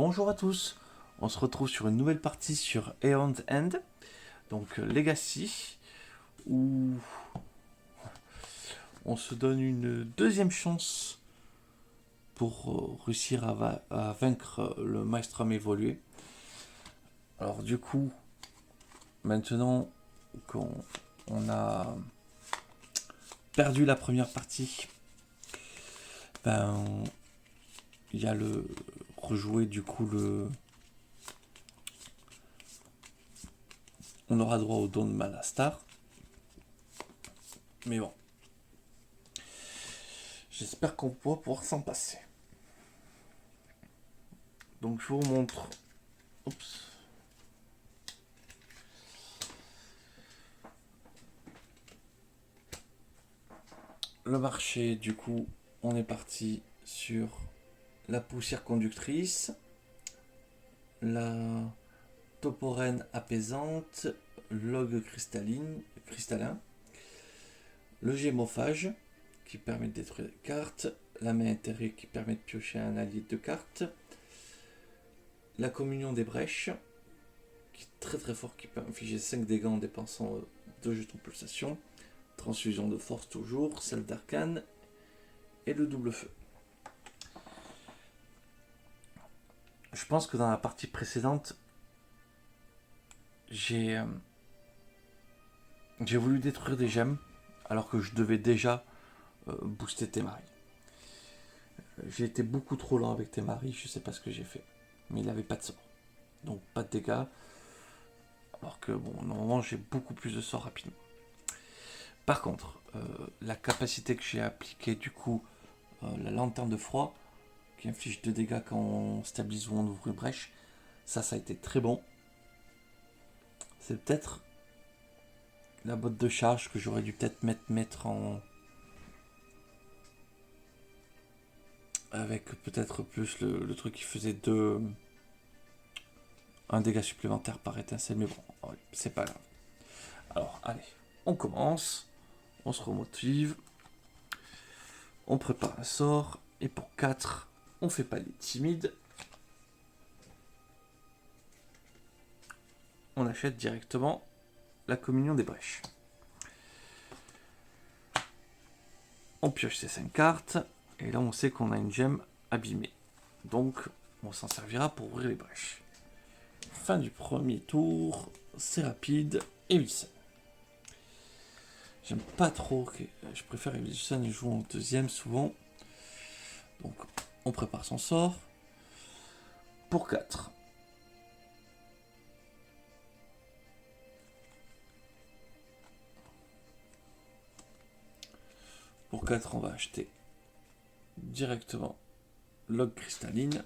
Bonjour à tous, on se retrouve sur une nouvelle partie sur Aeon's End, donc Legacy, où on se donne une deuxième chance pour réussir à vaincre le Maelstrom évolué. Alors du coup, maintenant qu'on a perdu la première partie, il y a le rejouer du coup le... On aura droit au don de Malastar. Mais bon. J'espère qu'on pourra pouvoir s'en passer. Donc je vous montre. Oups. Le marché, du coup, on est parti sur la poussière conductrice, la toporène apaisante, l'ogre cristallin, le gémophage qui permet de détruire des cartes, la main intérieure qui permet de piocher un allié de cartes, la communion des brèches qui est très très fort, qui peut infliger 5 dégâts en dépensant 2 jetons de pulsation, transfusion de force toujours, celle d'arcane et le double feu. Je pense que dans la partie précédente, j'ai voulu détruire des gemmes alors que je devais déjà booster Temari. J'ai été beaucoup trop lent avec Temari, je sais pas ce que j'ai fait. Mais il n'avait pas de sort. Donc pas de dégâts. Alors que bon, normalement j'ai beaucoup plus de sorts rapidement. Par contre, la capacité que j'ai appliquée du coup, la lanterne de froid, qui inflige 2 dégâts quand on stabilise ou on ouvre une brèche, ça a été très bon. C'est peut-être la botte de charge que j'aurais dû peut-être mettre en... Avec peut-être plus le truc qui faisait un dégât supplémentaire par étincelle, mais bon, c'est pas grave. Alors, allez, on commence, on se remotive, on prépare un sort, et pour 4, on fait pas les timides. On achète directement la communion des brèches. On pioche ces 5 cartes, et là on sait qu'on a une gemme abîmée. Donc, on s'en servira pour ouvrir les brèches. Fin du premier tour, c'est rapide, et Wilson. J'aime pas trop, je préfère Wilson, il joue en deuxième souvent. Donc, on prépare son sort. Pour 4. Pour 4, on va acheter directement l'ogre cristalline.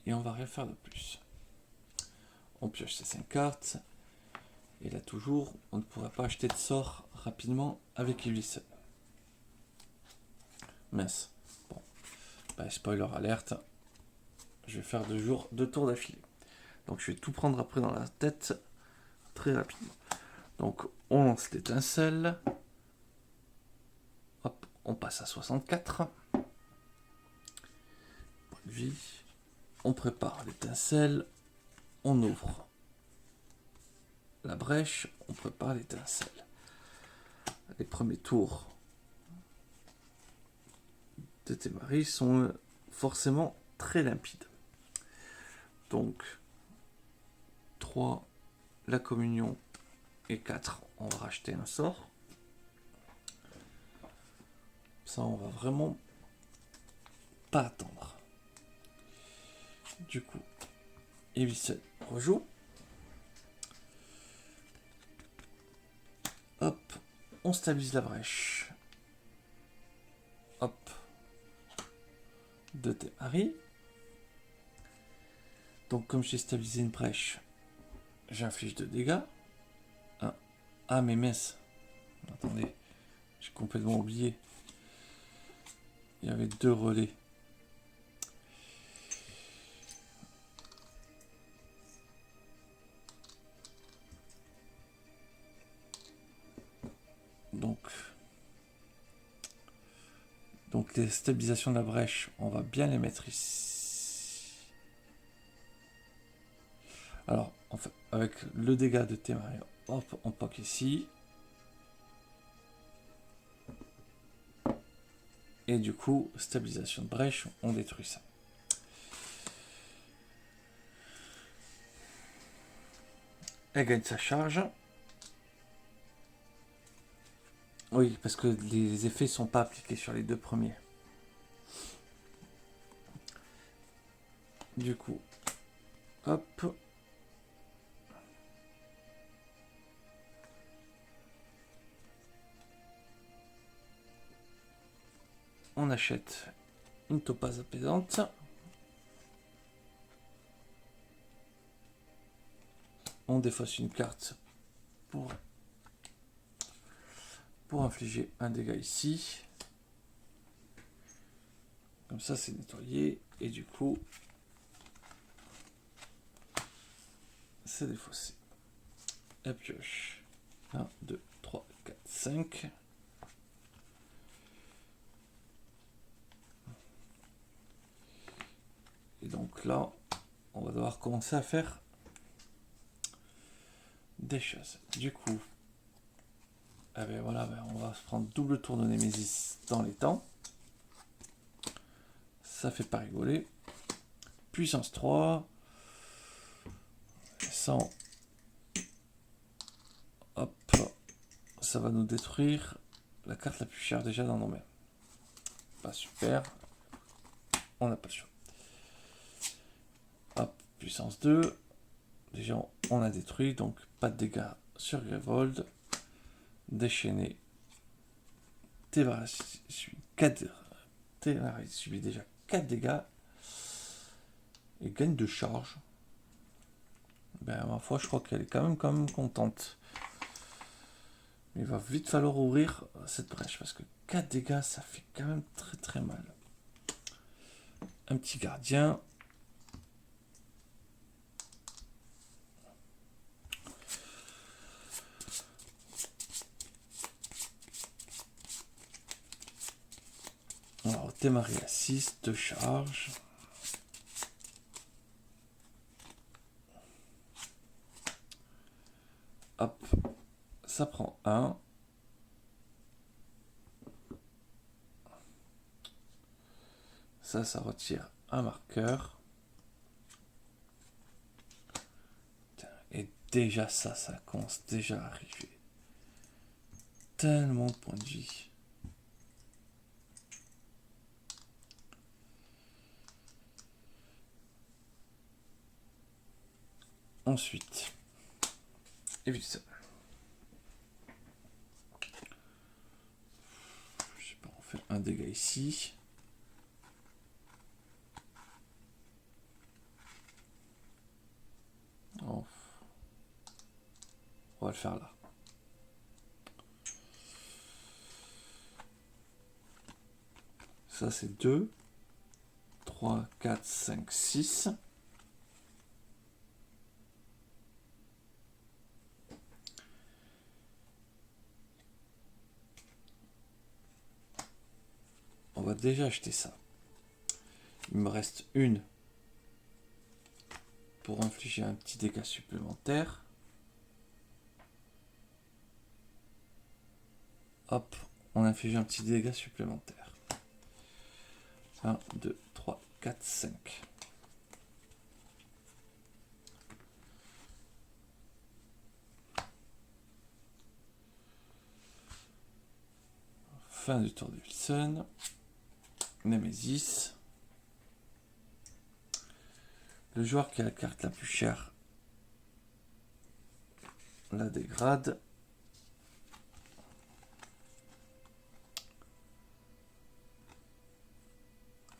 Et on va rien faire de plus. On pioche ces 5 cartes. Et là toujours, on ne pourra pas acheter de sort rapidement avec Wilson. Mince. Bon. Spoiler alerte. Je vais faire 2 tours d'affilée. Donc je vais tout prendre après dans la tête très rapidement. Donc on lance l'étincelle. Hop, on passe à 64. Point de vie. On prépare l'étincelle. On ouvre la brèche. On prépare l'étincelle. Les premiers tours de Temari sont forcément très limpides. Donc 3, la communion, et 4, on va racheter un sort. Ça, on va vraiment pas attendre. Du coup, Wilson rejoue. Hop, on stabilise la brèche. Hop, de Temari. Donc, comme j'ai stabilisé une brèche, j'inflige 2 dégâts. Ah, mais mince. Attendez, j'ai complètement oublié. Il y avait 2 relais. Donc Donc les stabilisations de la brèche, on va bien les mettre ici. Alors, en fait, avec le dégât de Temaria, hop, on poque ici. Et du coup, stabilisation de brèche, on détruit ça. Elle gagne sa charge. Oui, parce que les effets ne sont pas appliqués sur les deux premiers. Du coup, hop. On achète une topaze apaisante. On défausse une carte pour infliger un dégât ici. Comme ça, c'est nettoyé. Et du coup, c'est défaussé. La pioche. 1, 2, 3, 4, 5. Et donc là, on va devoir commencer à faire des choses. Du coup, eh bien voilà, on va se prendre double tour de Némésis dans les temps. Ça fait pas rigoler. Puissance 3. 100. Hop. Ça va nous détruire la carte la plus chère déjà dans nos mains. Pas super. On n'a pas le choix. Hop. Puissance 2. Déjà, on a détruit. Donc, pas de dégâts sur Grevold. Déchaîné. Tévaris subit déjà 4 dégâts. Et gagne de charge. Ben, ma foi, je crois qu'elle est quand même contente. Mais il va vite falloir ouvrir cette brèche. Parce que 4 dégâts, ça fait quand même très très mal. Un petit gardien. Alors, démarrer à 6 de charge. Hop, ça prend 1. Ça retire un marqueur. Et déjà ça commence déjà à arriver. Tellement de points de vie. Ensuite, évite ça. Je sais pas, on fait un dégât ici. Oh. On va le faire là. Ça c'est 2, 3, 4, 5, 6. On va déjà acheter ça. Il me reste une pour infliger un petit dégât supplémentaire. Hop, on inflige un petit dégât supplémentaire. 1, 2, 3, 4, 5. Fin du tour de Wilson. Nemesis. Le joueur qui a la carte la plus chère la dégrade.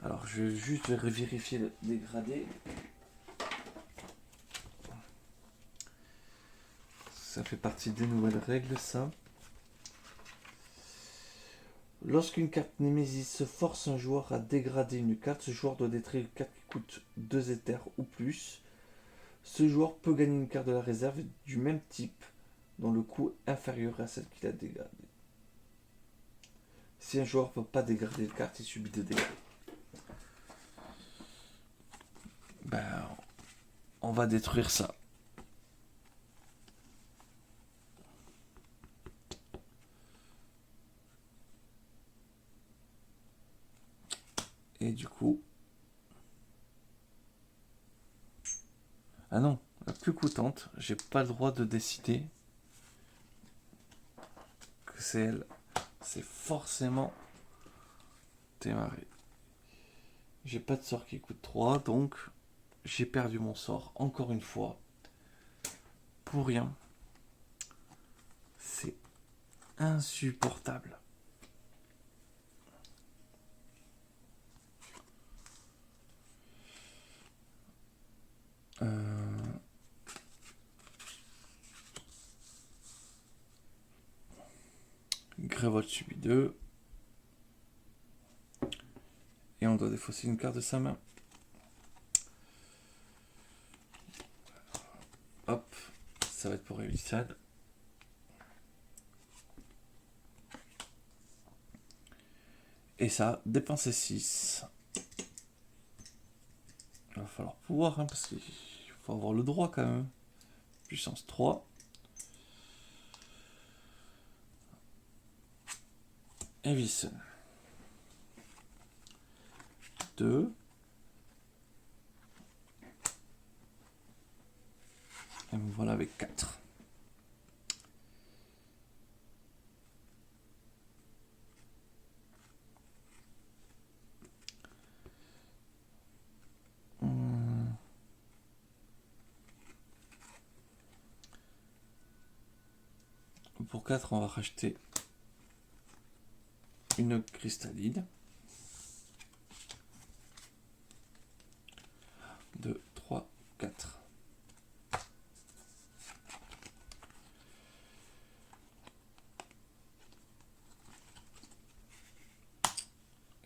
Alors je vais juste vérifier le dégradé. Ça fait partie des nouvelles règles, ça. Lorsqu'une carte Némésis force un joueur à dégrader une carte, ce joueur doit détruire une carte qui coûte 2 éthers ou plus. Ce joueur peut gagner une carte de la réserve du même type, dont le coût est inférieur à celle qu'il a dégradée. Si un joueur ne peut pas dégrader une carte, il subit 2 dégâts. Ben, on va détruire ça. Et du coup... Ah non, la plus coûtante, j'ai pas le droit de décider que c'est elle. C'est forcément Témaré. J'ai pas de sort qui coûte 3, donc j'ai perdu mon sort encore une fois. Pour rien. C'est insupportable. Grévolte subit 2. Et on doit défausser une carte de sa main. Hop, ça va être pour Elisade. Et ça, dépenser 6. Il va falloir pouvoir, hein, parce qu'il faut avoir le droit quand même. Puissance 3. Evison. 2. Et me voilà avec 4. Pour 4, on va racheter une cristalline. 2, 3, 4.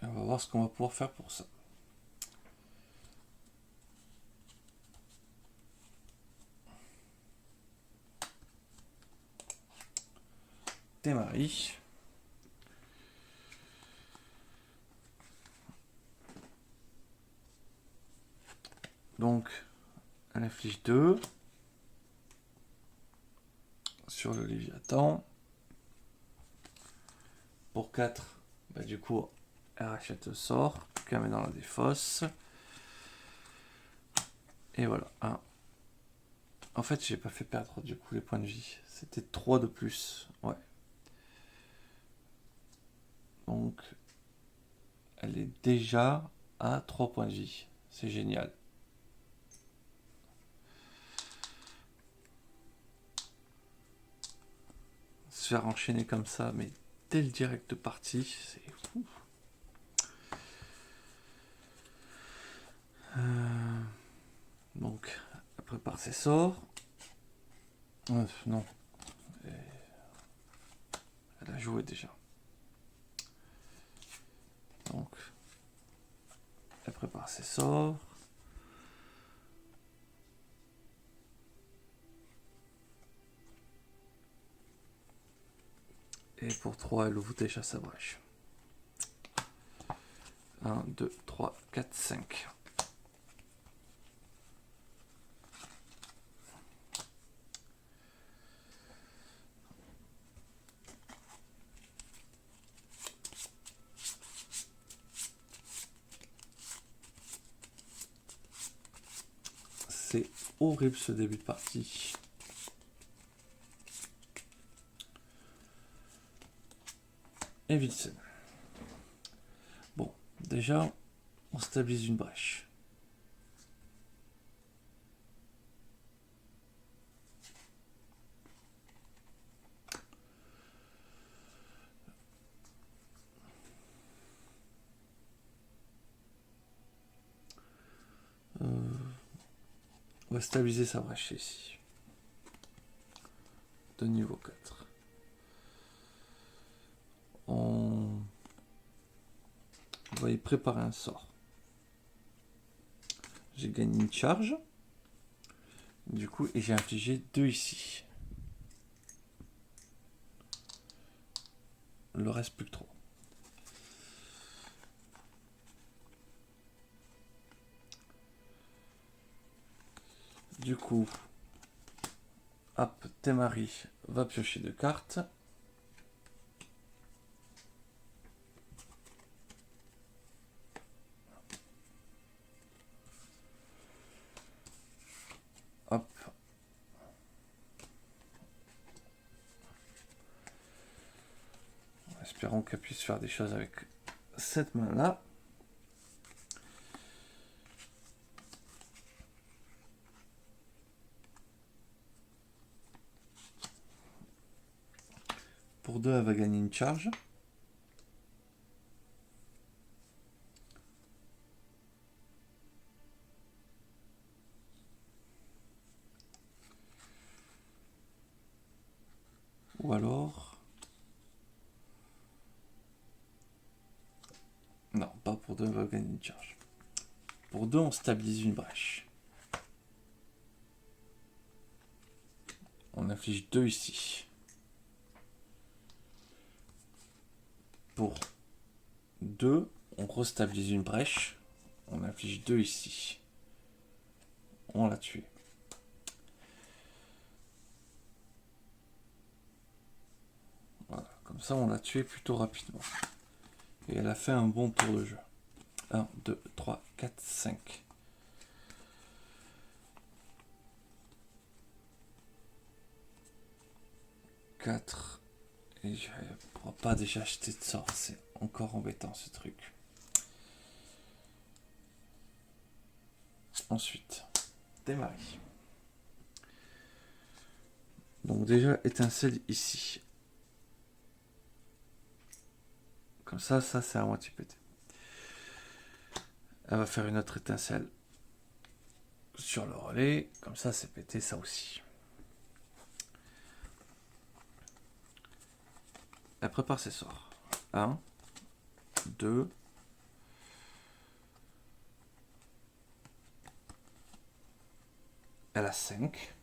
Et on va voir ce qu'on va pouvoir faire pour ça. Témari. Donc, elle inflige 2 sur le Léviathan. Pour 4, bah du coup, elle rachète le sort, qu'elle met dans la défausse. Et voilà. 1. En fait, j'ai pas fait perdre du coup les points de vie. C'était 3 de plus. Ouais. Donc, elle est déjà à 3 points de vie. C'est génial. Se faire enchaîner comme ça, mais dès le direct de partie, c'est fou. Donc, elle prépare ses sorts. Non. Elle a joué déjà. Donc, elle prépare ses sorts. Et pour 3, elle ouvre déjà sa brèche. 1, 2, 3, 4, 5. C'est horrible ce début de partie. Et Wilson. Bon, déjà, on stabilise une brèche. On va stabiliser sa brèche ici. De niveau 4. On va y préparer un sort. J'ai gagné une charge. Du coup, et j'ai infligé 2 ici. Il ne reste plus que 3. Du coup, hop, Temari va piocher 2 cartes. Hop. Espérons qu'elle puisse faire des choses avec cette main-là. Pour 2, elle va gagner une charge. Ou alors... Non, pas pour 2, elle va gagner une charge. Pour 2, on stabilise une brèche. On inflige 2 ici. Pour 2, on restabilise une brèche. On inflige 2 ici. On l'a tué. Voilà, comme ça on l'a tué plutôt rapidement. Et elle a fait un bon tour de jeu. 1, 2, 3, 4, 5. Et je ne pourrais pas déjà acheter de sort. C'est encore embêtant ce truc. Ensuite, Temari. Donc déjà, étincelle ici. Comme ça c'est à moitié pété. Elle va faire une autre étincelle sur le relais. Comme ça, c'est pété ça aussi. Elle prépare ses sorts. 1, 2, elle a 5.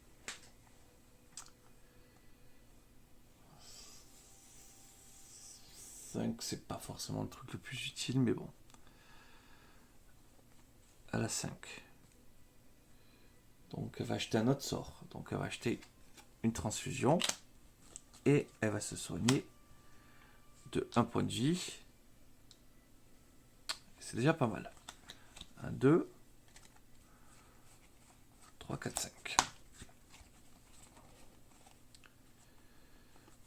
C'est pas forcément le truc le plus utile, mais bon. Elle a 5. Donc elle va acheter un autre sort. Donc elle va acheter une transfusion. Et elle va se soigner de 1 point de vie. C'est déjà pas mal. 1, 2, 3, 4, 5.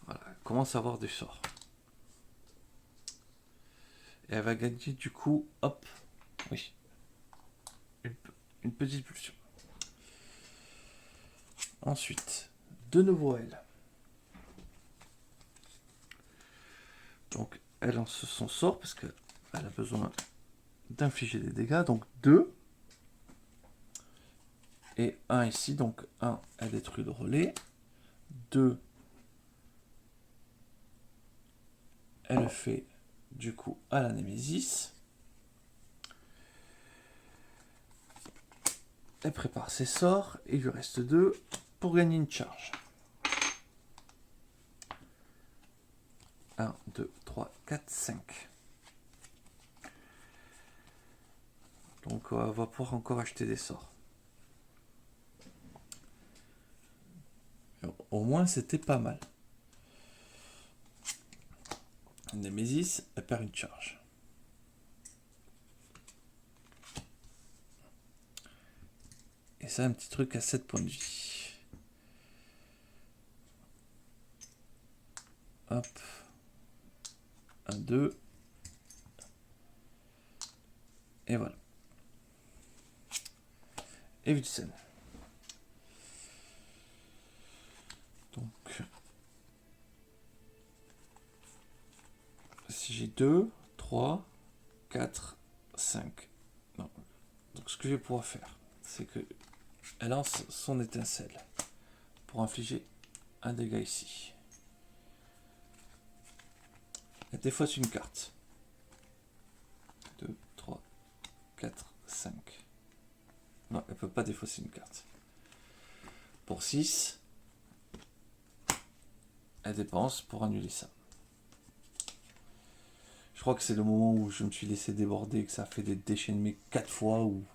Voilà, elle commence à avoir des sorts. Et elle va gagner du coup, hop, oui, une petite pulsion. Ensuite, de nouveau elle. Donc elle lance son sort parce qu'elle a besoin d'infliger des dégâts. Donc 2. Et 1 ici. Donc 1, elle détruit le relais. 2, elle fait du coup à la Némésis. Elle prépare ses sorts. Et il lui reste 2 pour gagner une charge. 1, 2, 3, 4, 5. Donc on va pouvoir encore acheter des sorts. Au moins c'était pas mal. Némésis, elle perd une charge. Et ça, un petit truc à 7 points de vie. Hop. 1, 2. Et voilà. Evildsen. Donc, si j'ai 2, 3, 4, 5. Non. Donc, ce que je vais pouvoir faire, c'est que elle lance son étincelle pour infliger un dégât ici. Elle défausse une carte. 2, 3, 4, 5. Non, elle peut pas défausser une carte. Pour 6, elle dépense pour annuler ça. Je crois que c'est le moment où je me suis laissé déborder, que ça a fait des déchaînements 4 fois ou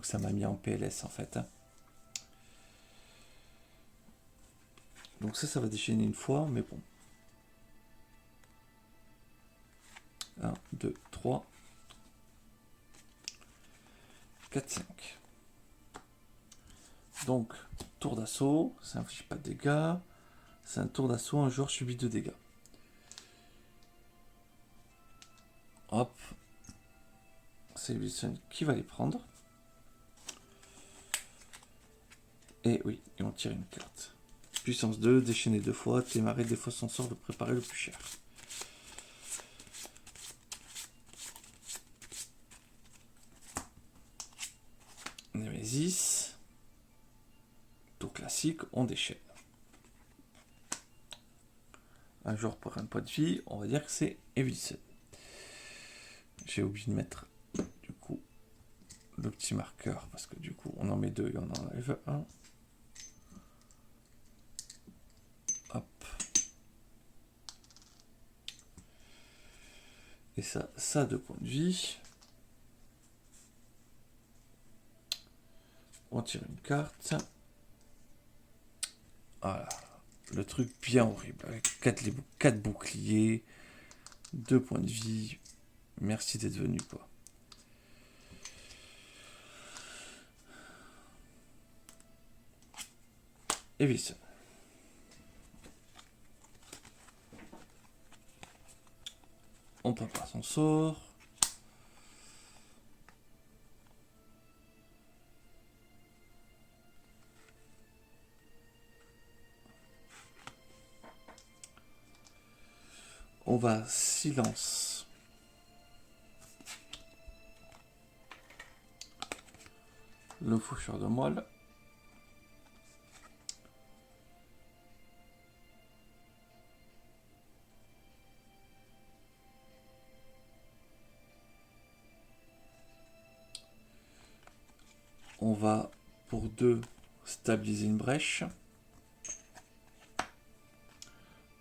que ça m'a mis en PLS en fait. Donc ça va déchaîner une fois, mais bon. 1, 2, 3, 4, 5. Donc, tour d'assaut, ça n'inflige pas de dégâts. C'est un tour d'assaut, un joueur subit 2 dégâts. Hop. C'est Wilson qui va les prendre. Et oui, et on tire une carte. Puissance 2, déchaîner 2 fois, démarrer des fois son sort de préparer le plus cher. Nemesis. Tour classique, on déchaîne. Un joueur pour un point de vie, on va dire que c'est Wilson. J'ai oublié de mettre du coup le petit marqueur parce que du coup on en met 2 et on en enlève 1. Hop. Et ça a 2 points de vie. On tire une carte. Voilà. Le truc bien horrible. Avec 4 boucliers, 2 points de vie. Merci d'être venu, quoi. Et Wilson. On prépare son sort. On va silence. Le faucheur de moelle. On va pour 2 stabiliser une brèche.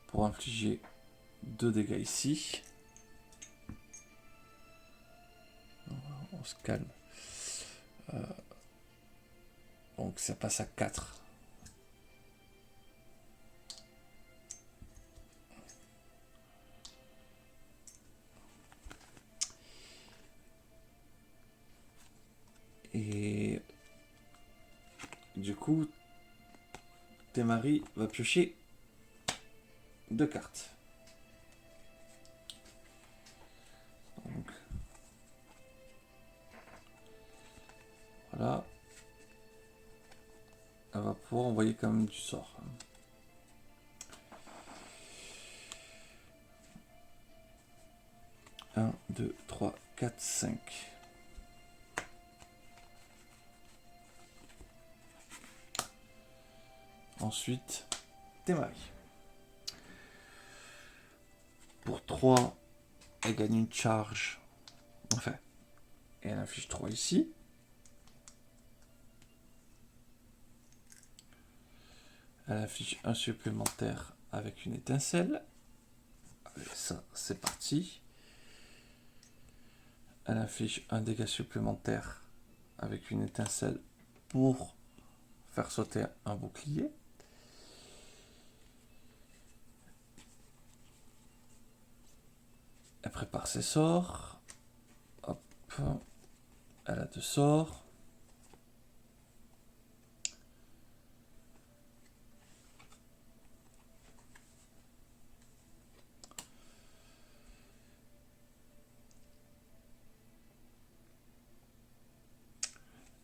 Pour infliger 2 dégâts ici. On se calme. Donc ça passe à 4. Et du coup, Temari va piocher 2 cartes. Donc, voilà. Elle va pouvoir envoyer quand même du sort. 1, 2, 3, 4, 5. Ensuite, Temari. Pour 3, elle gagne une charge. Enfin, et elle inflige 3 ici. Elle affiche un supplémentaire avec une étincelle. Allez, ça, c'est parti. Elle affiche un dégât supplémentaire avec une étincelle pour faire sauter un bouclier. Elle prépare ses sorts. Hop. Elle a 2 sorts.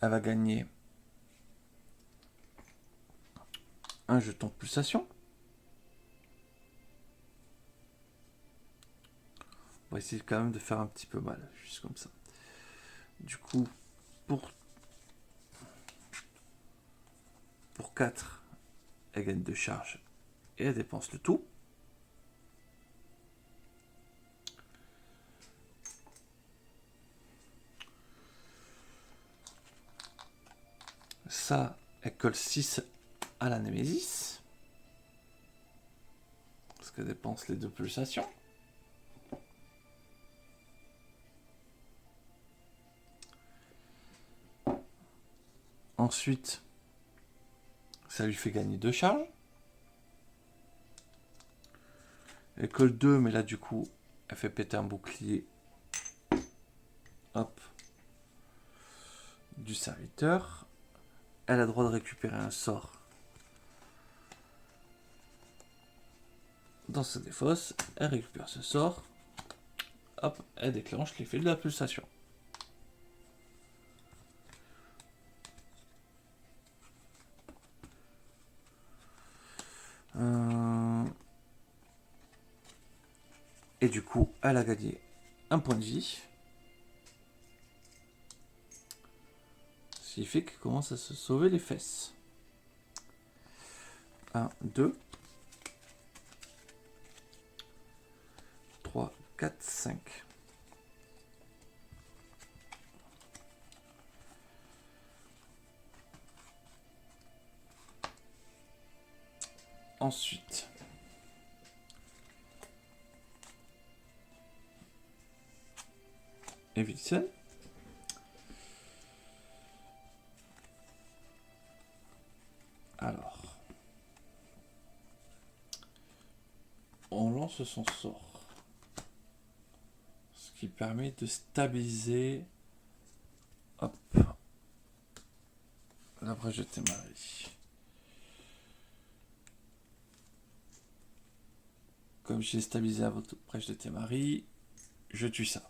Elle va gagner un jeton de pulsation. On va essayer quand même de faire un petit peu mal, juste comme ça. Du coup, pour 4, elle gagne 2 charges et elle dépense le tout. Ça, elle colle 6 à la Némésis. Parce qu'elle dépense les 2 pulsations. Ensuite, ça lui fait gagner 2 charges. Elle colle 2, mais là du coup, elle fait péter un bouclier. Hop. Du serviteur. Elle a le droit de récupérer un sort dans sa défausse. Elle récupère ce sort. Hop, elle déclenche l'effet de la pulsation. Et du coup, elle a gagné un point de vie. Ce qui fait qu'elle commence à se sauver les fesses. 1, 2, 3, 4, 5. Ensuite, Evilson. Alors, on lance son sort, ce qui permet de stabiliser, hop, la brèche de Témarie. Comme j'ai stabilisé la brèche de Témarie, je tue ça.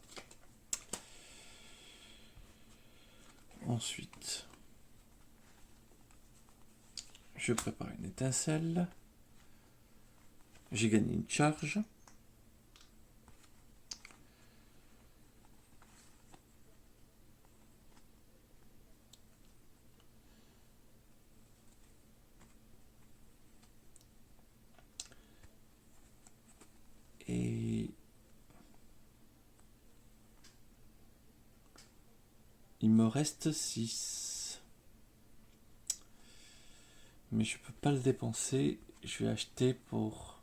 Ensuite, je prépare une étincelle. J'ai gagné une charge. Et il me reste 6. Mais je peux pas le dépenser. Je vais acheter pour...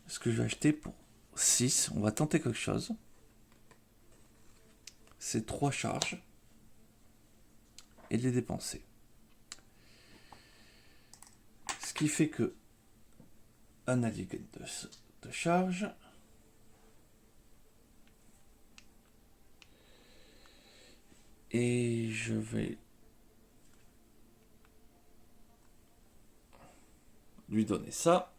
Ce que je vais acheter pour 6, on va tenter quelque chose. C'est 3 charges. Et les dépenser. Ce qui fait que un allié gagne de charge. Et je vais lui donner ça.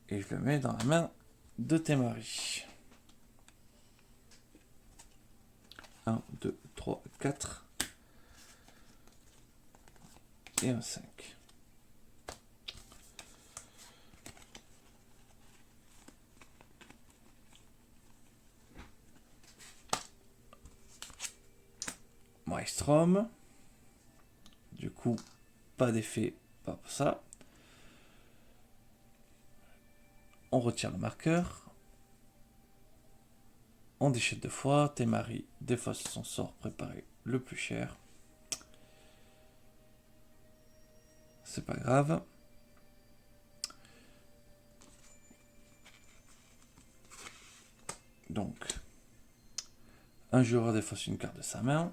Et je le mets dans la main de Témarie. 1, 2, 3, 4. Et un 5. Maelstrom. Du coup, pas d'effet, pas pour ça. On retire le marqueur. On déchette 2 fois. Témarie défausse son sort préparé le plus cher. C'est pas grave. Donc, un joueur défausse une carte de sa main.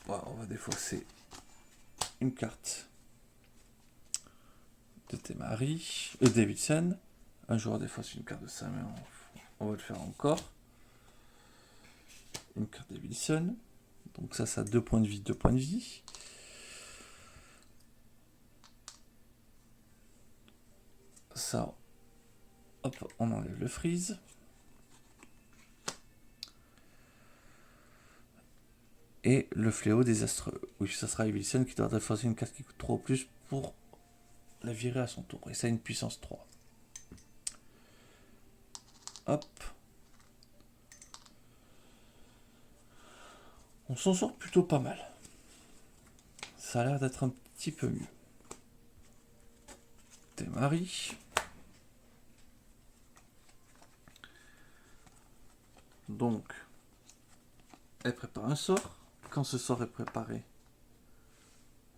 On va défausser une carte de Témarie, Davidson. Un joueur défausse une carte de sa main. On va le faire encore. Une carte Davidson. Donc ça a 2 points de vie, 2 points de vie. Ça, hop, on enlève le freeze. Et le fléau désastreux. Oui, ça sera Evilson qui doit défausser une carte qui coûte 3 ou plus pour la virer à son tour. Et ça a une puissance 3. Hop. On s'en sort plutôt pas mal. Ça a l'air d'être un petit peu mieux. Témarie. Donc, elle prépare un sort. Quand ce sort est préparé,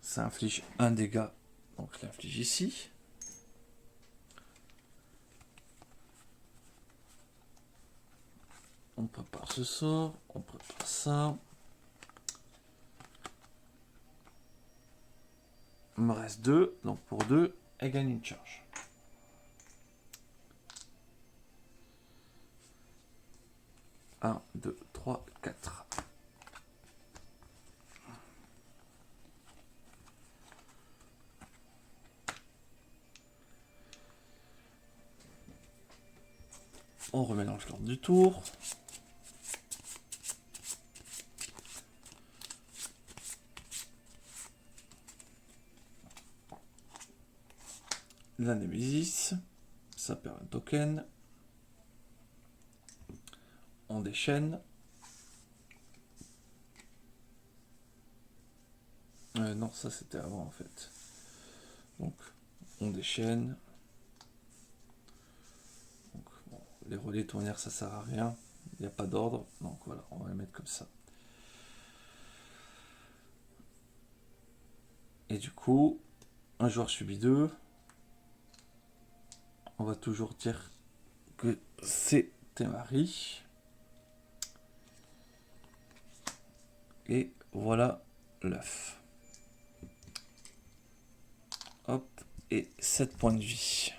ça inflige un dégât. Donc je l'inflige ici. On prépare ce sort, on prépare ça. Il me reste 2, donc pour 2, elle gagne une charge. Un, 2, 3, 4. On remélange l'ordre du tour. La Némésis, ça perd un token. On déchaîne. Non, ça c'était avant en fait. Donc, on déchaîne. Donc, bon, les relais tournières, ça sert à rien. Il n'y a pas d'ordre. Donc voilà, on va les mettre comme ça. Et du coup, un joueur subit 2. On va toujours dire que c'est Temari. Et voilà l'œuf. Hop, et 7 points de vie.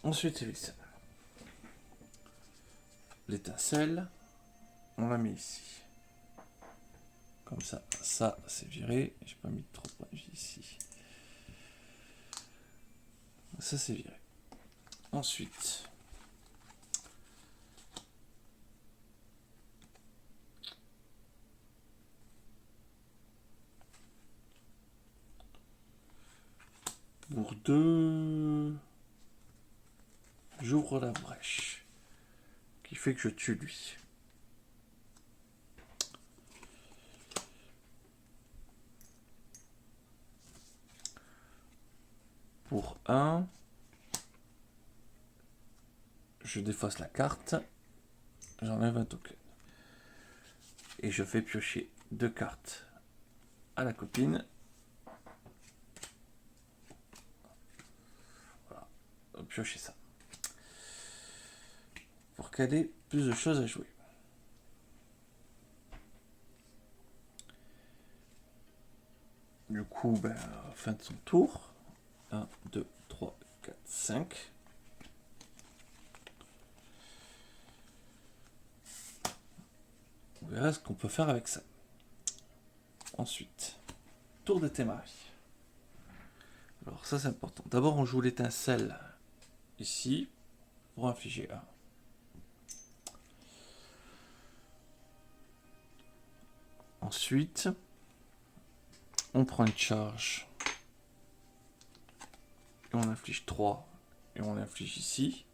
Ensuite, l'étincelle, on l'a mis ici. Comme ça, ça c'est viré. J'ai pas mis trop de points de vie ici. Ça c'est viré. Ensuite, pour 2, j'ouvre la brèche, qui fait que je tue lui. Pour 1, je défausse la carte, j'enlève un token. Et je fais piocher 2 cartes à la copine. Voilà, piocher ça. Pour qu'elle ait plus de choses à jouer. Du coup, fin de son tour. 1, 2, 3, 4, 5. On verra ce qu'on peut faire avec ça. Ensuite, tour de Temari. Alors ça c'est important. D'abord on joue l'étincelle ici pour infliger 1. Ensuite, on prend une charge et on inflige 3 et on l'inflige ici.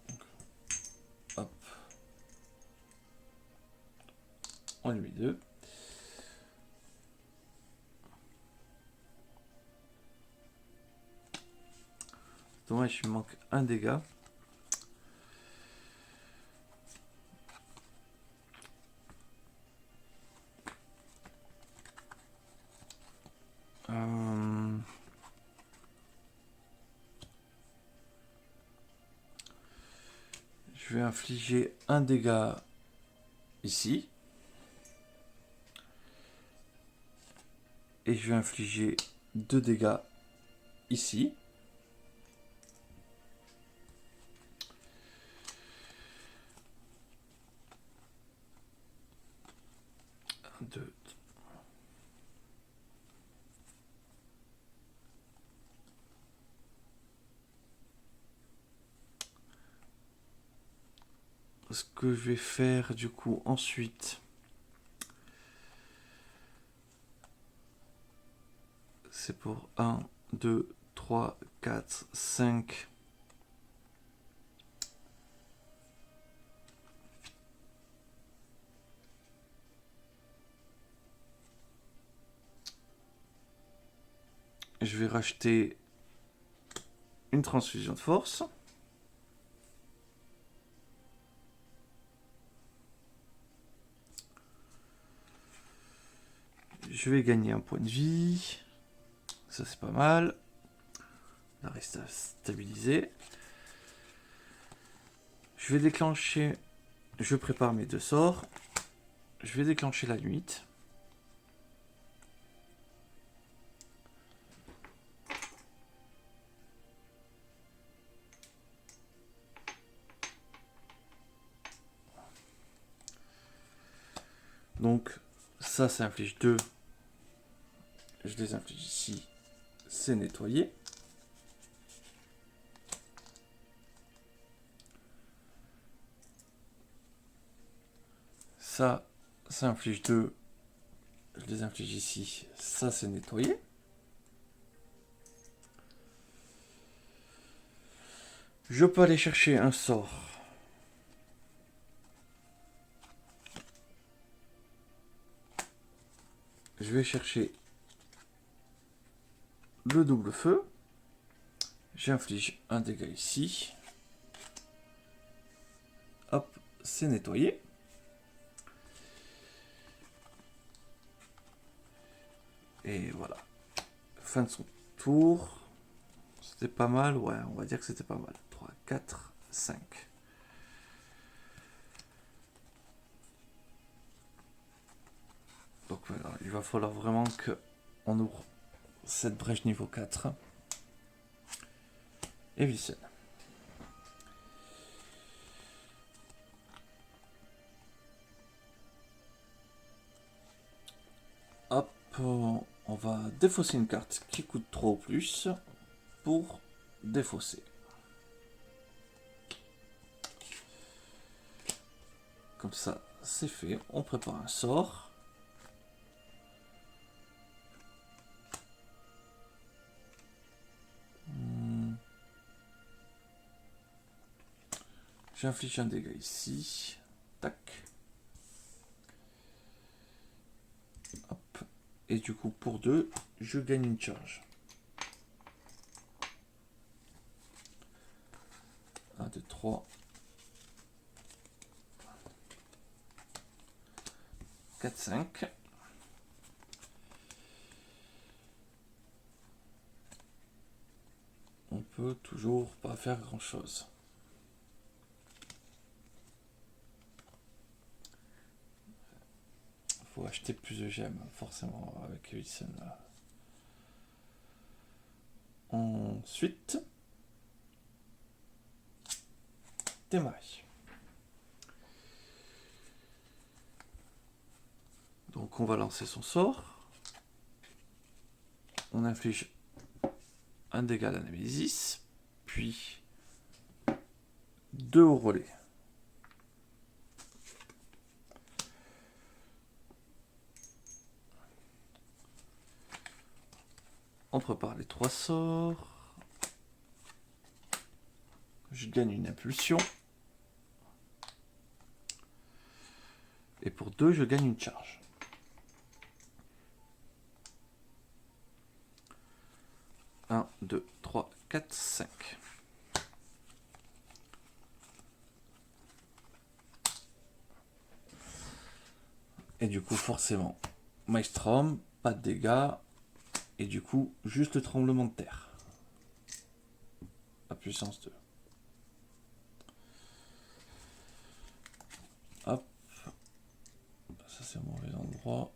Donc, hop. On lui met 2. Dommage, il me manque un dégât. Je vais infliger un dégât ici. Et je vais infliger 2 dégâts ici. 2. Ce que je vais faire du coup ensuite, c'est pour 1, 2, 3, 4, 5. je vais racheter une transfusion de force. Je vais gagner un point de vie. Ça, c'est pas mal. Ça reste à stabiliser. Je vais déclencher... Je prépare mes 2 sorts. Je vais déclencher la nuit. Donc, ça inflige 2. Je les inflige ici. C'est nettoyé. Ça inflige 2. Je les inflige ici. Ça, c'est nettoyé. Je peux aller chercher un sort. Je vais chercher le double feu. J'inflige un dégât ici. Hop, c'est nettoyé. Et voilà. Fin de son tour. C'était pas mal, ouais, on va dire que c'était pas mal. 3, 4, 5. Donc voilà, il va falloir vraiment qu'on ouvre cette brèche niveau 4. Et Vissen. Hop, on va défausser une carte qui coûte 3 ou plus pour défausser. Comme ça, c'est fait. On prépare un sort. J'inflige un dégât ici. Tac. Hop. Et du coup, pour 2, je gagne une charge. 1, 2, 3. 4, 5. On peut toujours pas faire grand chose. Faut acheter plus de gemmes, forcément, avec Wilson. Ensuite, démarrer. Donc on va lancer son sort. On inflige un dégât à la Némésis, puis 2 au relais. On prépare les 3 sorts. Je gagne une impulsion. Et pour 2, je gagne une charge. Un, 2, 3, 4, 5. Et du coup, forcément, Maelstrom, pas de dégâts. Et du coup, juste le tremblement de terre. À puissance 2. Hop. Ça, c'est un mauvais endroit.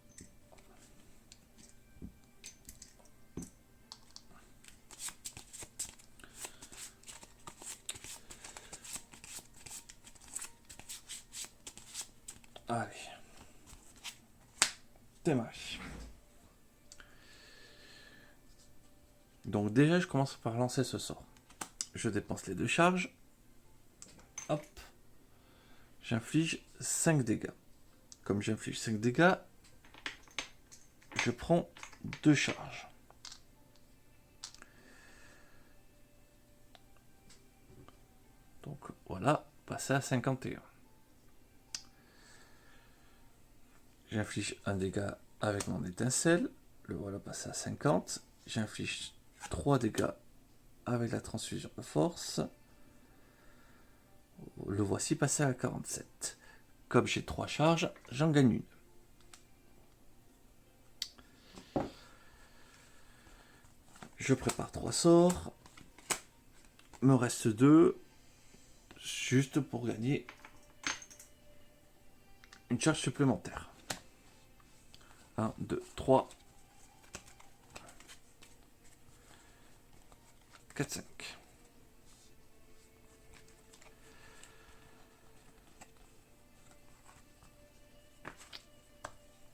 Allez. Démarrer. Donc déjà, je commence par lancer ce sort. Je dépense les 2 charges. Hop. J'inflige 5 dégâts. Comme j'inflige 5 dégâts, je prends 2 charges. Donc voilà, passer à 51. J'inflige un dégât avec mon étincelle. Le voilà passé à 50. J'inflige 3 dégâts avec la transfusion de force. Le voici passé à 47. Comme j'ai 3 charges, j'en gagne une. Je prépare 3 sorts. Me reste 2. Juste pour gagner une charge supplémentaire. 1, 2, 3, 4, 5.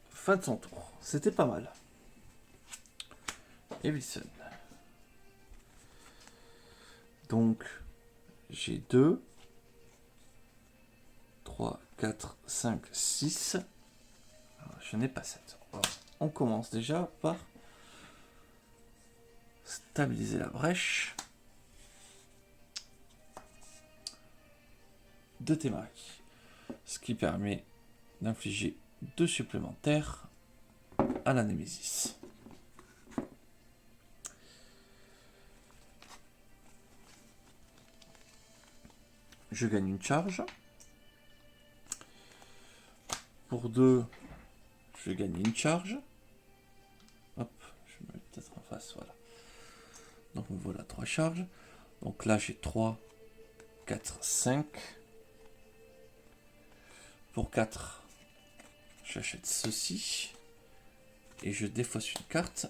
Fin de son tour. C'était pas mal. Et Wilson. Donc, j'ai 2, 3, 4, 5, 6. Je n'ai pas 7. Alors, on commence déjà par stabiliser la brèche de Témari. Ce qui permet d'infliger 2 supplémentaires à la Némésis. Je gagne une charge. Pour 2, je gagne une charge. Hop, je me mets peut-être en face, voilà. Donc voilà 3 charges. Donc là j'ai 3, 4, 5. Pour 4, j'achète ceci. Et je défausse une carte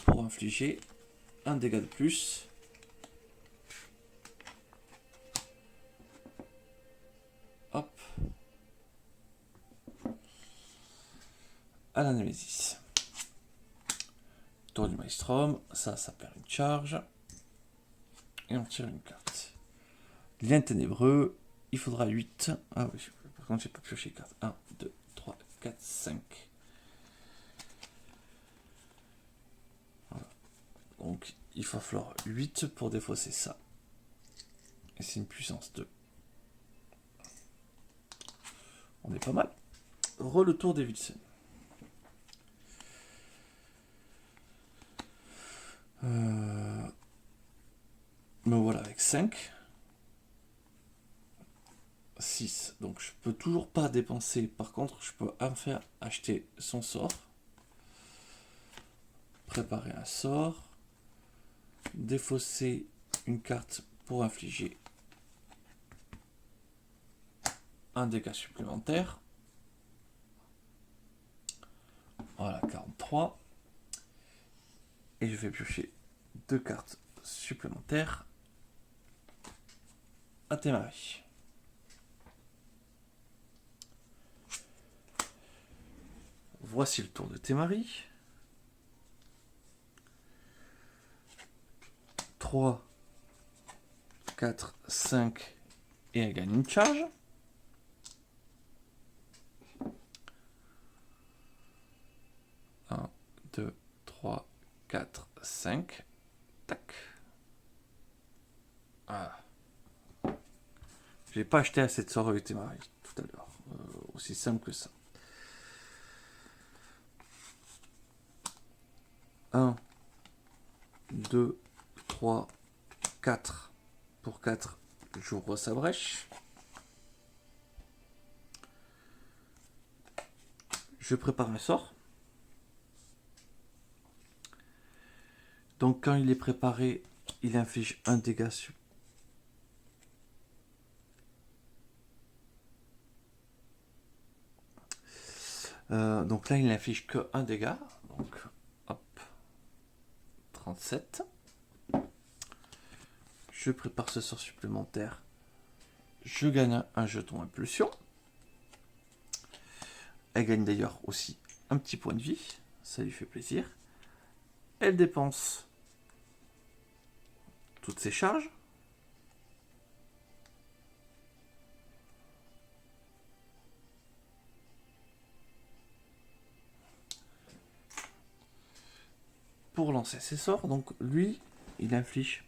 pour infliger un dégât de plus. Hop. À la Némésis. Tour du Maelstrom, ça perd une charge. Et on tire une carte. Lien ténébreux, il faudra 8. Ah oui, par contre j'ai pas pioché 4. 1, 2, 3, 4, 5. Voilà. Donc il va falloir 8 pour défausser ça. Et c'est une puissance 2. On est pas mal. Le tour des Wilson. Me voilà avec 5. 6. Donc je peux toujours pas dépenser. Par contre, je peux en faire acheter son sort. Préparer un sort. Défausser une carte pour infliger un dégât supplémentaire. Voilà, 43. Et je vais piocher 2 cartes supplémentaires à Témari. Voici le tour de Témari. 3, 4, 5 et elle gagne une charge. Un, 2, 3, 4, 5. Tac. Voilà. J'ai pas acheté assez de sorts avec Témari tout à l'heure. Aussi simple que ça. 1, 2, 3, 4. Pour 4, j'ouvre sa brèche. Je prépare un sort. Donc quand il est préparé, il inflige un dégât donc là, il n'inflige que un dégât. Donc, hop. 37. Je prépare ce sort supplémentaire. Je gagne un jeton impulsion. Elle gagne d'ailleurs aussi un petit point de vie. Ça lui fait plaisir. Elle dépense toutes ses charges. Pour lancer ses sorts. Donc lui, il inflige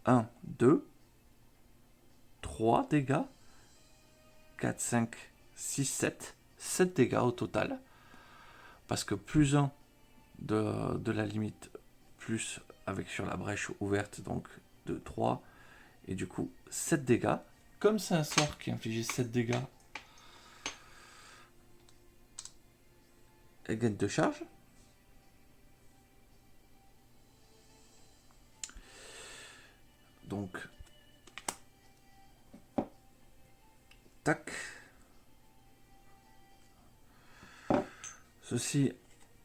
1, 2, 3 dégâts. 4, 5, 6, 7. 7 dégâts au total. Parce que plus 1 de la limite, plus avec sur la brèche ouverte, donc de 3. Et du coup, 7 dégâts. Comme c'est un sort qui inflige 7 dégâts, elle gagne 2 charges. Donc, tac. Ceci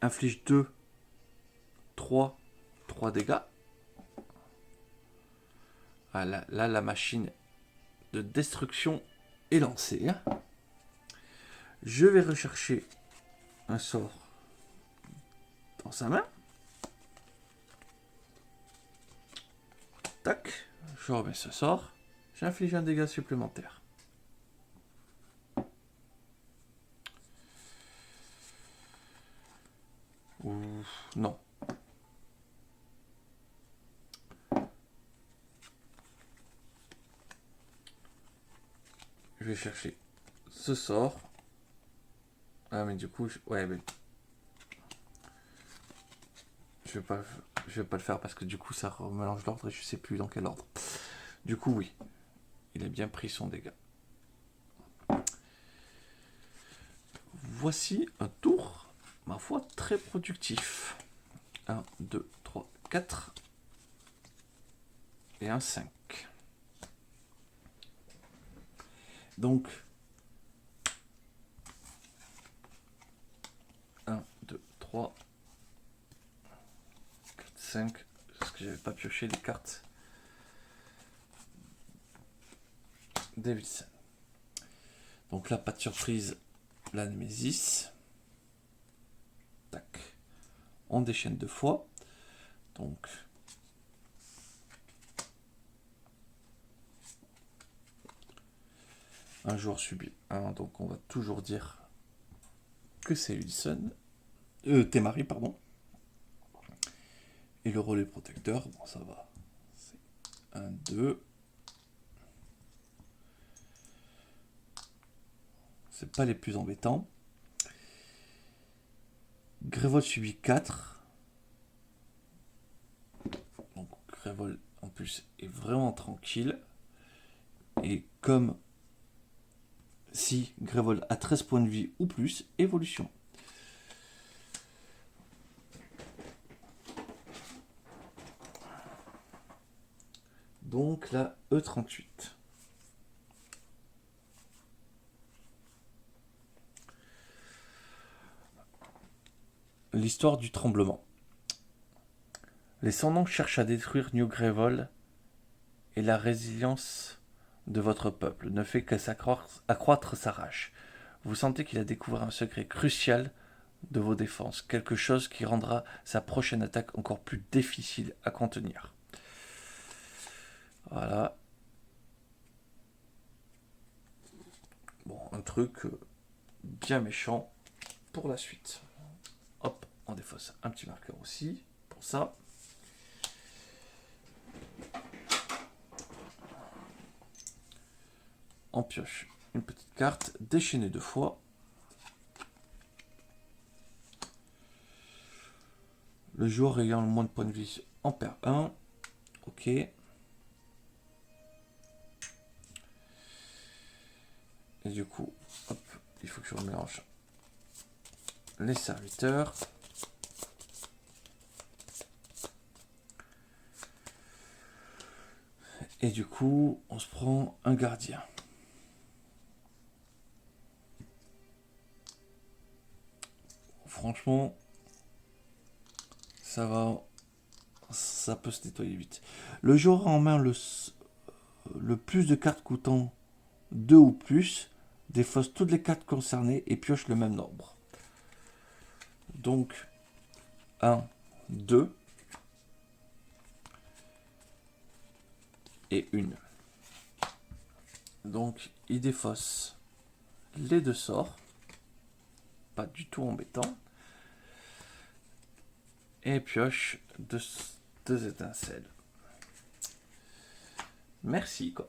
inflige 2, 3 dégâts. Ah, là, la machine de destruction est lancée. Je vais rechercher un sort dans sa main. Tac. Je remets ce sort. J'inflige un dégât supplémentaire. Non. Je vais chercher ce sort. Ah mais du coup, ouais mais je vais pas le faire parce que du coup ça remélange l'ordre et je sais plus dans quel ordre. Du coup oui, il a bien pris son dégât. Voici un tour, ma foi, très productif. 1, 2, 3, 4 et un 5. Donc 1, 2, 3, 4, 5. Parce que j'avais pas pioché les cartes Davidson. Donc là, pas de surprise, la Némésis. Tac. On déchaîne 2 fois. Donc un joueur subit 1, donc on va toujours dire que c'est Wilson. Temari, pardon. Et le relais protecteur, bon ça va. C'est 1, 2. C'est pas les plus embêtants. Grévol subit 4. Donc Grévol en plus est vraiment tranquille. Et comme si Grévol a 13 points de vie ou plus, évolution. Donc la E38. L'histoire du tremblement. Les Sans-Noms cherchent à détruire New Grévol et la résilience de votre peuple ne fait que accroître sa rage. Vous sentez qu'il a découvert un secret crucial de vos défenses, quelque chose qui rendra sa prochaine attaque encore plus difficile à contenir. Voilà. Bon, un truc bien méchant pour la suite. Hop, on défausse un petit marqueur aussi pour ça. On pioche une petite carte, déchaînée 2 fois. Le joueur ayant le moins de points de vie en perd 1. Ok. Et du coup, hop, il faut que je remélange les serviteurs. Et du coup, on se prend un gardien. Franchement, ça va, ça peut se nettoyer vite. Le joueur en main le plus de cartes coûtant 2 ou plus défausse toutes les cartes concernées et pioche le même nombre. Donc 1, 2 et 1. Donc il défausse les 2 sorts. Pas du tout embêtant. Et pioche 2 étincelles. Merci quoi.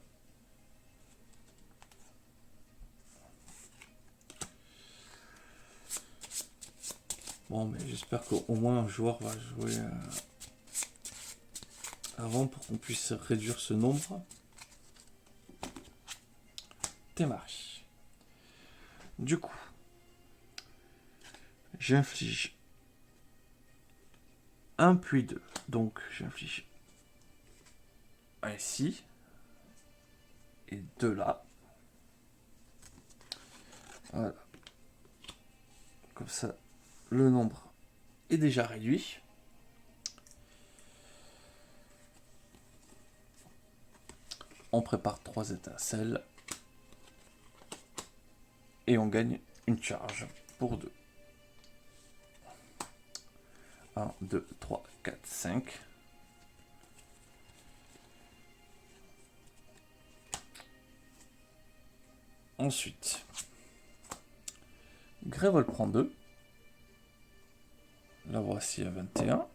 Bon, mais j'espère qu'au moins un joueur va jouer avant pour qu'on puisse réduire ce nombre. Témari. Du coup, j'inflige 1 puis 2. Donc, j'inflige un ici et 2 là. Voilà. Comme ça, le nombre est déjà réduit. On prépare 3 étincelles. Et on gagne une charge pour 2. 1, 2, 3, 4, 5. Ensuite, Grévol prend 2. La voici à 21.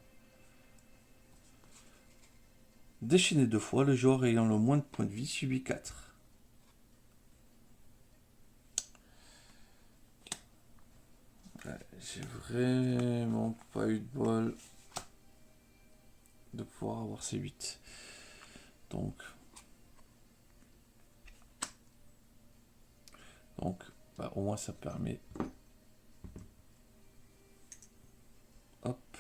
Déchaîner 2 fois, le joueur ayant le moins de points de vie subit 4. Ouais, j'ai vraiment pas eu de bol de pouvoir avoir ces 8. Donc bah, au moins ça permet. Hop.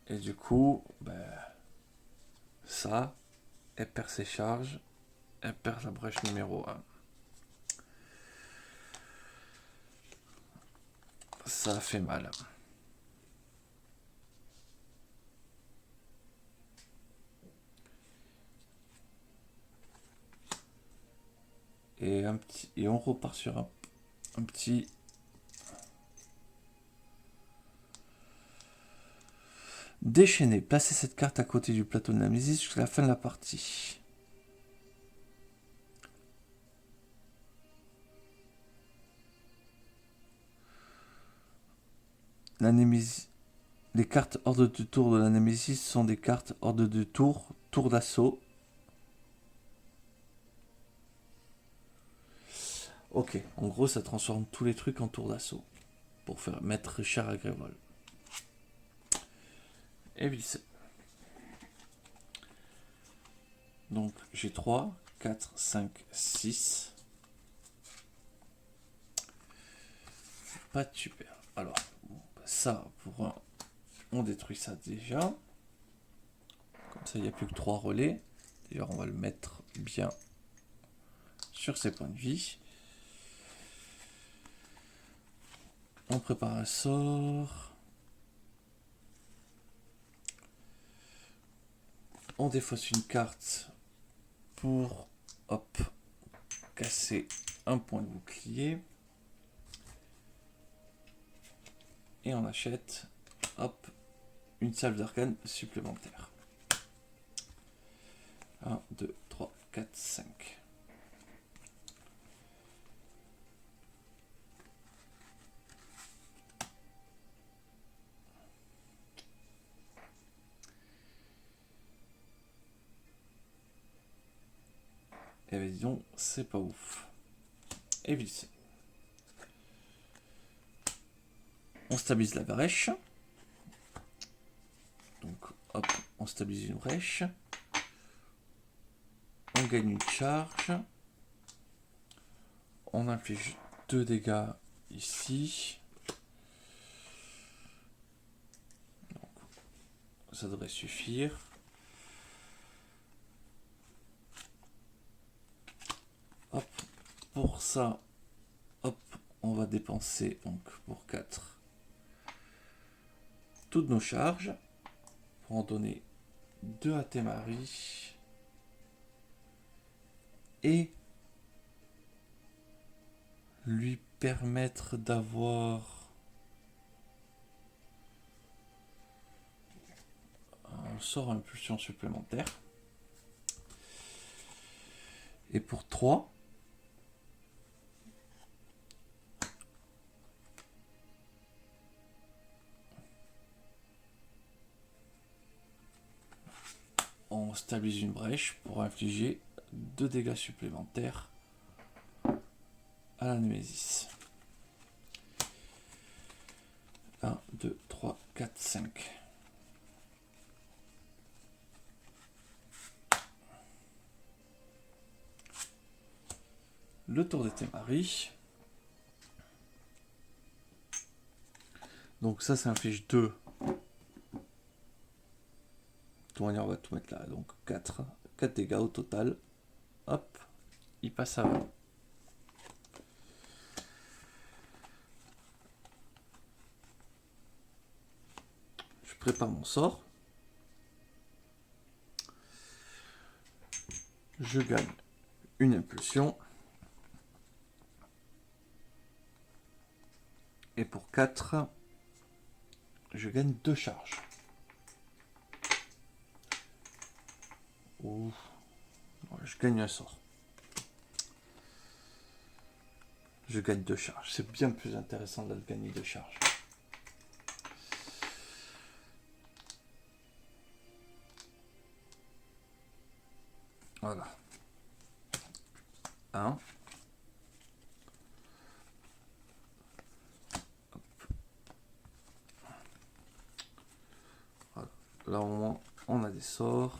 Et du coup, bah, ça, elle perd ses charges, elle perd la brèche numéro 1. Ça fait mal. Et on repart sur un petit. Déchaîner. Placez cette carte à côté du plateau de Nemesis jusqu'à la fin de la partie. La Nemesis. Les cartes ordre de tour de la Nemesis sont des cartes ordre de tour, tour d'assaut. Ok, en gros ça transforme tous les trucs en tour d'assaut. Pour faire mettre cher à Grévol. Et visse. Donc j'ai 3, 4, 5, 6. Pas de super. Alors, ça, pour un, on détruit ça déjà. Comme ça, il n'y a plus que 3 relais. D'ailleurs, on va le mettre bien sur ses points de vie. On prépare un sort. On défausse une carte pour, hop, casser un point de bouclier. Et on achète, hop, une salve d'arcane supplémentaire. 1, 2, 3, 4, 5. Et bien disons, c'est pas ouf. Et visse. On stabilise la brèche. Donc hop, on stabilise une brèche. On gagne une charge. On inflige 2 dégâts ici. Donc, ça devrait suffire. Hop, pour ça, hop, on va dépenser donc pour 4 toutes nos charges pour en donner 2 à Témari et lui permettre d'avoir un sort à impulsion supplémentaire. Et pour 3, on stabilise une brèche pour infliger 2 dégâts supplémentaires à la Némésis. 1, 2, 3, 4, 5. Le tour de Témari. Donc ça inflige 2. On va tout mettre là. Donc 4 dégâts au total. Hop, il passe à 20. Je prépare mon sort. Je gagne une impulsion. Et pour 4, je gagne 2 charges. Ouh. Je gagne un sort. Je gagne 2 charges. C'est bien plus intéressant de gagner 2 charges. Voilà. 1. Voilà. Là au moins on a des sorts.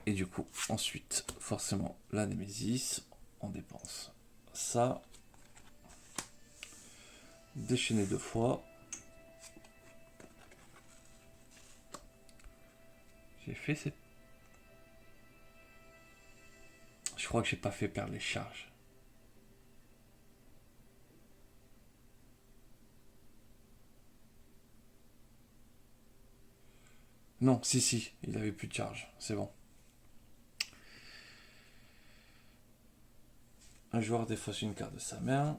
Et du coup, ensuite, forcément, la Némésis, on dépense ça. Déchaîner 2 fois. J'ai fait cette... Je crois que j'ai pas fait perdre les charges. Non, si, il avait plus de charge, c'est bon. Un joueur défausse une carte de sa main.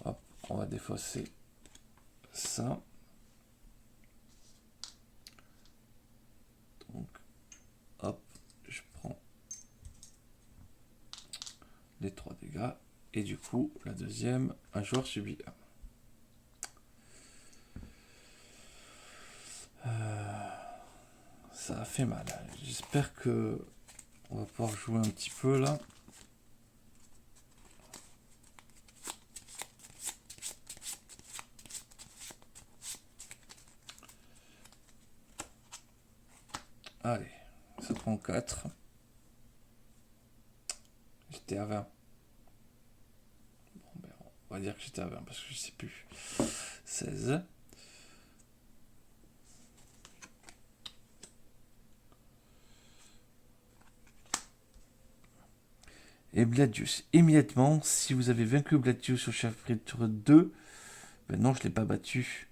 Hop, on va défausser ça. Donc, hop, je prends les 3 dégâts. Et du coup, la deuxième, un joueur subit 1. Ça a fait mal. J'espère que on va pouvoir jouer un petit peu là. Allez, ça prend 4. J'étais à 20. Bon, ben, on va dire que j'étais à 20 parce que je sais plus. 16. Et Bladius. Immédiatement, si vous avez vaincu Bladius au chapitre 2, ben non, je ne l'ai pas battu.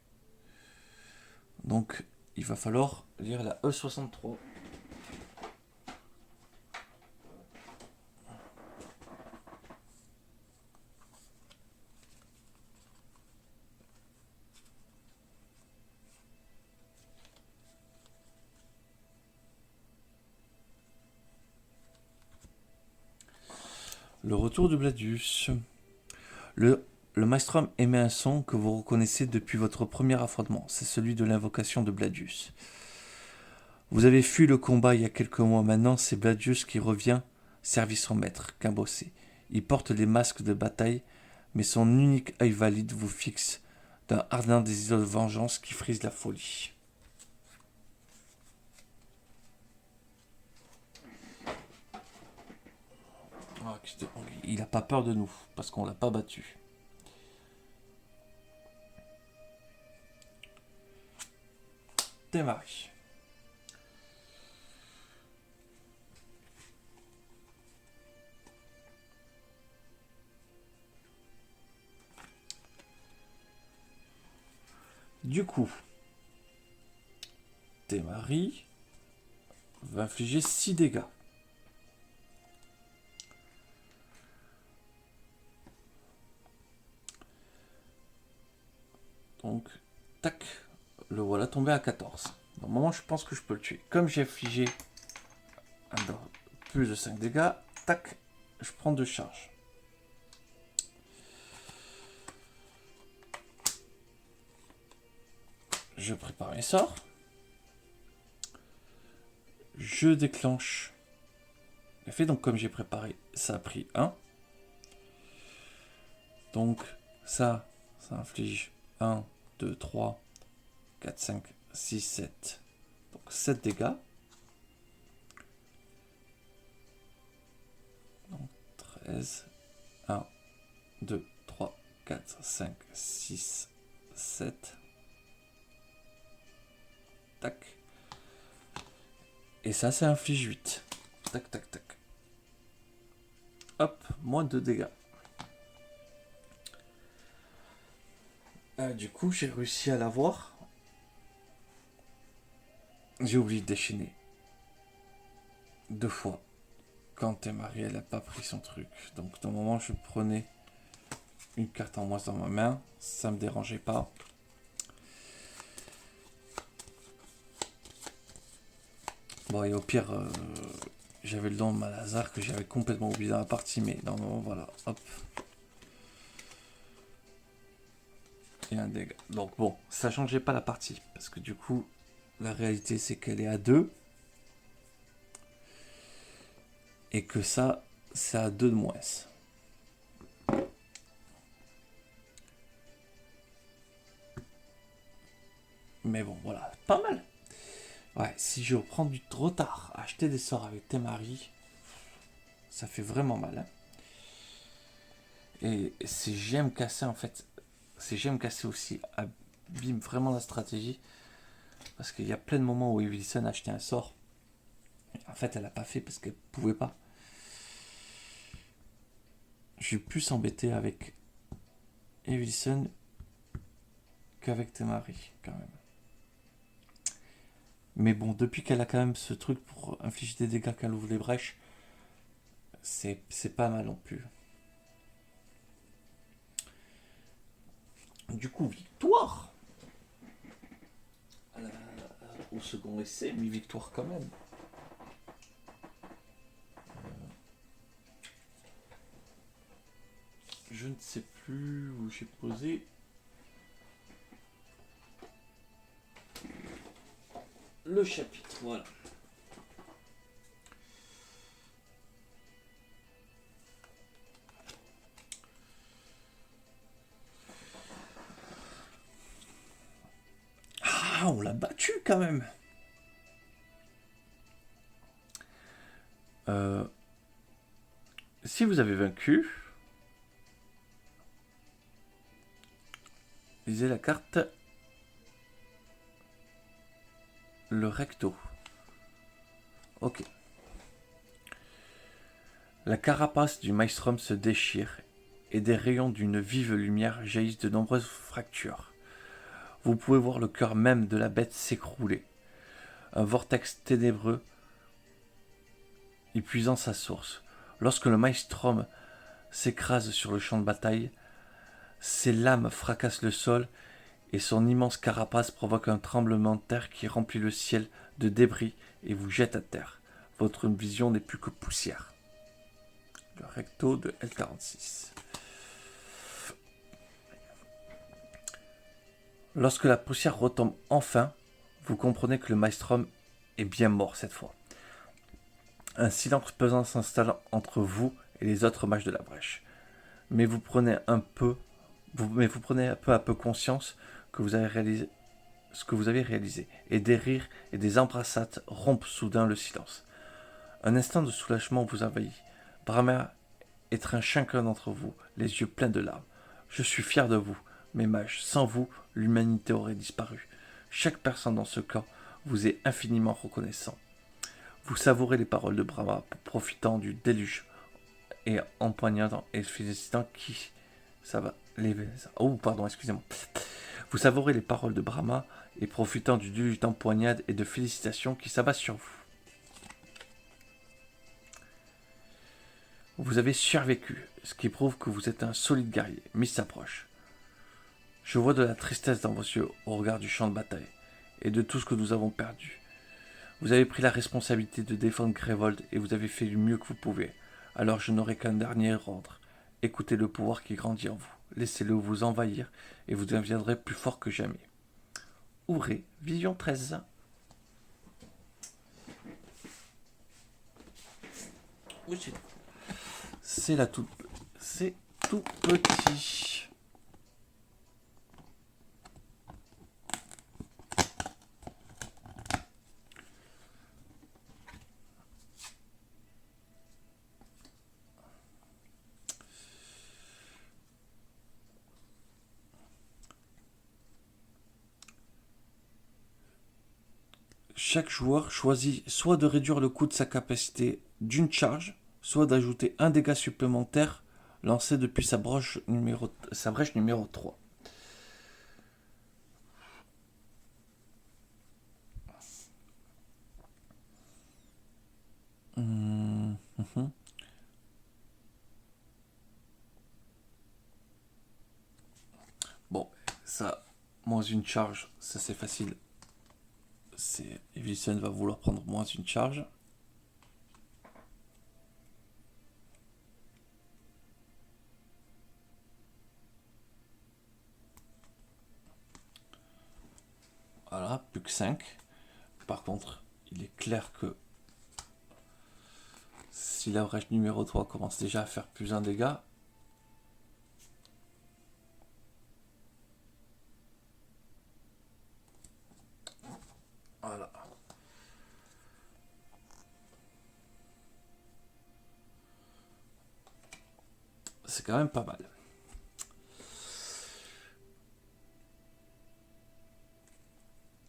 Donc, il va falloir lire la E63. Le retour de Bladius. Le Maelstrom émet un son que vous reconnaissez depuis votre premier affrontement. C'est celui de l'invocation de Bladius. Vous avez fui le combat il y a quelques mois maintenant. C'est Bladius qui revient servir son maître, Cabossé. Il porte les masques de bataille, mais son unique œil valide vous fixe d'un ardent désir de vengeance qui frise la folie. Il n'a pas peur de nous, parce qu'on l'a pas battu. Témari. Du coup, Témari va infliger 6 dégâts. Donc, Tac. Le voilà tombé à 14. Normalement, je pense que je peux le tuer. Comme j'ai affligé plus de 5 dégâts, tac, je prends 2 charges. Je prépare mes sorts. Je déclenche l'effet. Donc, comme j'ai préparé, ça a pris 1. Donc, ça inflige 1, 2, 3, 4, 5, 6, 7. Donc, 7 dégâts. Donc, 13. 1, 2, 3, 4, 5, 6, 7. Tac. Et ça inflige 8. Tac, tac, tac. Hop, moins 2 dégâts. Du coup, j'ai réussi à l'avoir. J'ai oublié de déchaîner 2 fois. Quand Temari, elle n'a pas pris son truc. Donc, dans le moment, je prenais une carte en moins dans ma main. Ça me dérangeait pas. Bon, et au pire, j'avais le don de Malazar que j'avais complètement oublié dans la partie. Mais dans le moment, voilà. Hop. Et un dégât. Donc, bon, ça changeait pas la partie. Parce que du coup, la réalité, c'est qu'elle est à 2. Et que ça, c'est à 2 de moins. Mais bon, voilà, pas mal. Ouais, si je reprends du retard à acheter des sorts avec Temari, ça fait vraiment mal. Hein. Et ces gemmes cassées, en fait, ces gemmes cassées aussi abîment vraiment la stratégie. Parce qu'il y a plein de moments où Evelyn a acheté un sort. En fait, elle n'a pas fait parce qu'elle pouvait pas. Je suis plus embêté avec Evelyn qu'avec Temari, quand même. Mais bon, depuis qu'elle a quand même ce truc pour infliger des dégâts, qu'elle ouvre les brèches, c'est pas mal non plus. Du coup, victoire au second essai, mais victoire quand même. Je ne sais plus où j'ai posé. Le chapitre, voilà. Ah, on l'a battu quand même. Si vous avez vaincu, lisez la carte le recto. Ok. La carapace du maelstrom se déchire et des rayons d'une vive lumière jaillissent de nombreuses fractures. Vous pouvez voir le cœur même de la bête s'écrouler. Un vortex ténébreux y puisant sa source. Lorsque le maelstrom s'écrase sur le champ de bataille, ses lames fracassent le sol et son immense carapace provoque un tremblement de terre qui remplit le ciel de débris et vous jette à terre. Votre vision n'est plus que poussière. Le recto de L46. Lorsque la poussière retombe enfin, vous comprenez que le maelstrom est bien mort cette fois. Un silence pesant s'installe entre vous et les autres mages de la brèche. Mais vous prenez peu à peu conscience que vous avez réalisé ce que vous avez réalisé, et des rires et des embrassades rompent soudain le silence. Un instant de soulagement vous envahit. Brahma étreint chacun d'entre vous, les yeux pleins de larmes. Je suis fier de vous, mes mages. Sans vous, l'humanité aurait disparu. Chaque personne dans ce camp vous est infiniment reconnaissant. Vous savourez les paroles de Brahma, profitant du déluge et empoignant et félicitant qui ça va les oh pardon excusez-moi. Vous savourez les paroles de Brahma et profitant du déluge d'empoignade et de félicitations qui s'abat sur vous. Vous avez survécu, ce qui prouve que vous êtes un solide guerrier. Miss s'approche. Je vois de la tristesse dans vos yeux au regard du champ de bataille et de tout ce que nous avons perdu. Vous avez pris la responsabilité de défendre Grévold et vous avez fait du mieux que vous pouvez. Alors je n'aurai qu'un dernier ordre. Écoutez le pouvoir qui grandit en vous. Laissez-le vous envahir et vous deviendrez plus fort que jamais. Ouvrez Vision 13. Oui, c'est la toute... C'est tout petit. Chaque joueur choisit soit de réduire le coût de sa capacité d'une charge, soit d'ajouter un dégât supplémentaire lancé depuis sa brèche numéro 3. Bon, ça, moins une charge, ça c'est facile. Evilson va vouloir prendre moins une charge. Voilà, plus que 5. Par contre, il est clair que si la brèche numéro 3 commence déjà à faire plus un dégât, voilà. C'est quand même pas mal.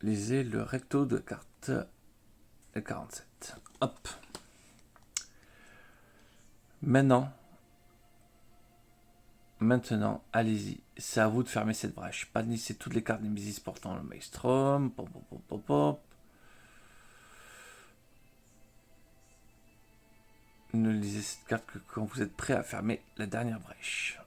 Lisez le recto de carte 47. Hop. Maintenant, allez-y. C'est à vous de fermer cette brèche. Bannissez toutes les cartes Nemesis portant le Maelstrom. Pop, pop, pop, pop, pop. Ne lisez cette carte que quand vous êtes prêt à fermer la dernière brèche.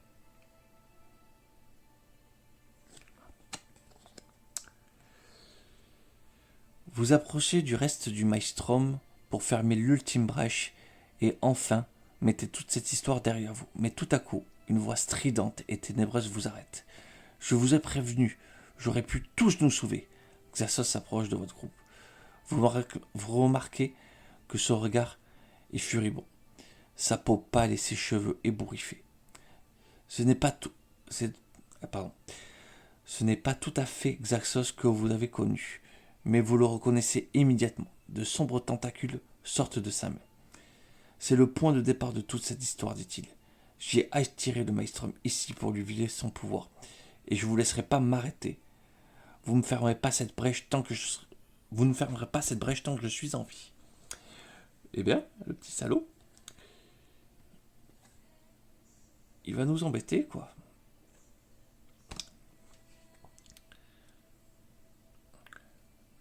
Vous approchez du reste du Maelstrom pour fermer l'ultime brèche et enfin mettez toute cette histoire derrière vous. Mais tout à coup, une voix stridente et ténébreuse vous arrête. Je vous ai prévenu, j'aurais pu tous nous sauver. Xasos s'approche de votre groupe. Vous remarquez que son regard est furibond. Sa peau pâle et ses cheveux ébouriffés. Ce n'est pas tout à fait Xaxos que vous avez connu, mais vous le reconnaissez immédiatement. De sombres tentacules sortent de sa main. C'est le point de départ de toute cette histoire, dit-il. J'ai attiré le Maelstrom ici pour lui vider son pouvoir, et je vous laisserai pas m'arrêter. Vous ne fermerez pas cette brèche tant que je suis en vie. Eh bien, le petit salaud, il va nous embêter, quoi.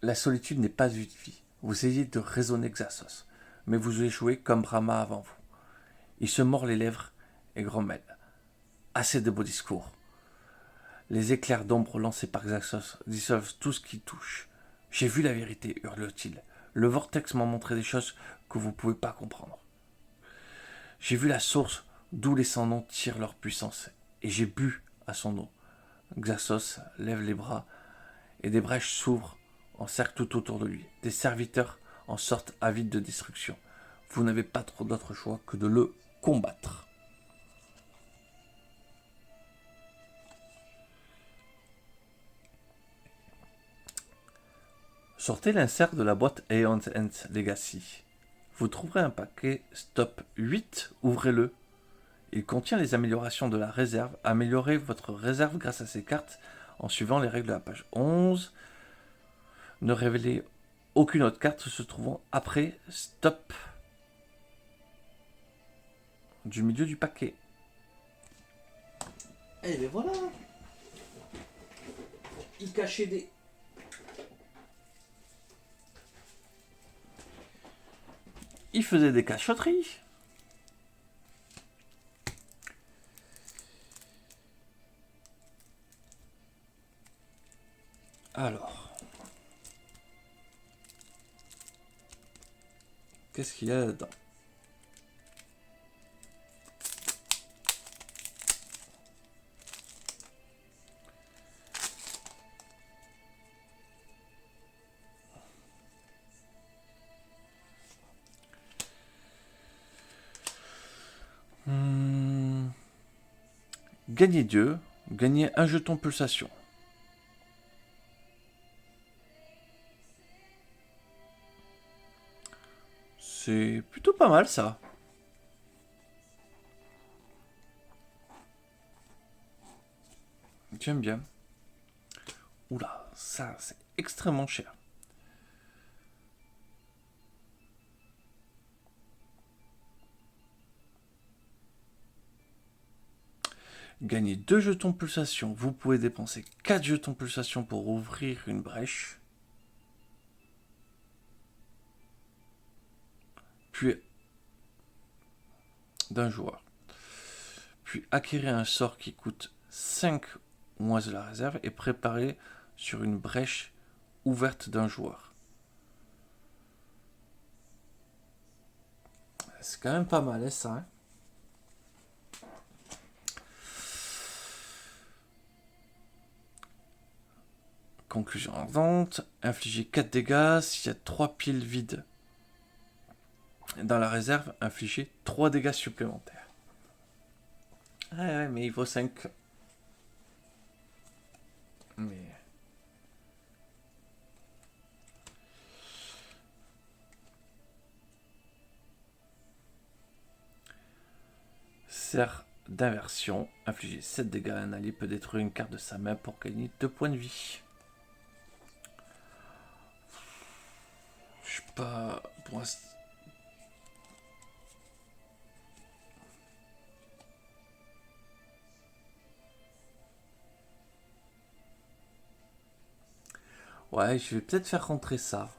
La solitude n'est pas une vie. Vous essayez de raisonner Xasos, mais vous échouez comme Brahma avant vous. Il se mord les lèvres et grommelle. Assez de beaux discours. Les éclairs d'ombre lancés par Xasos dissolvent tout ce qui touche. J'ai vu la vérité, hurle-t-il. Le vortex m'a montré des choses que vous ne pouvez pas comprendre. J'ai vu la source d'où les sans-noms tirent leur puissance, et j'ai bu à son eau. Xasos lève les bras, et des brèches s'ouvrent en cercle tout autour de lui. Des serviteurs en sortent avides de destruction. Vous n'avez pas trop d'autre choix que de le combattre. Sortez l'insert de la boîte Aeon's End Legacy. Vous trouverez un paquet Stop 8, ouvrez-le. Il contient les améliorations de la réserve. Améliorez votre réserve grâce à ces cartes en suivant les règles de la page 11. Ne révélez aucune autre carte se trouvant après Stop du milieu du paquet. Et bien voilà. Il cachait des... Il faisait des cachotteries. Alors, qu'est-ce qu'il y a là-dedans? Gagner 2, gagner un jeton pulsation. C'est plutôt pas mal ça. J'aime bien. Oula, ça c'est extrêmement cher. Gagner 2 jetons pulsation. Vous pouvez dépenser 4 jetons pulsation pour ouvrir une brèche. Puis d'un joueur. Puis acquérir un sort qui coûte 5 moins de la réserve et préparer sur une brèche ouverte d'un joueur. C'est quand même pas mal, ça. Hein. Conclusion ardente. Infliger 4 dégâts. S'il y a 3 piles vides dans la réserve, infliger 3 dégâts supplémentaires. Ouais, mais il vaut 5. Mais... Serre d'inversion. Infliger 7 dégâts à un allié peut détruire une carte de sa main pour gagner 2 points de vie. Je sais pas... Pour l'instant... Ouais, je vais peut-être faire rentrer ça.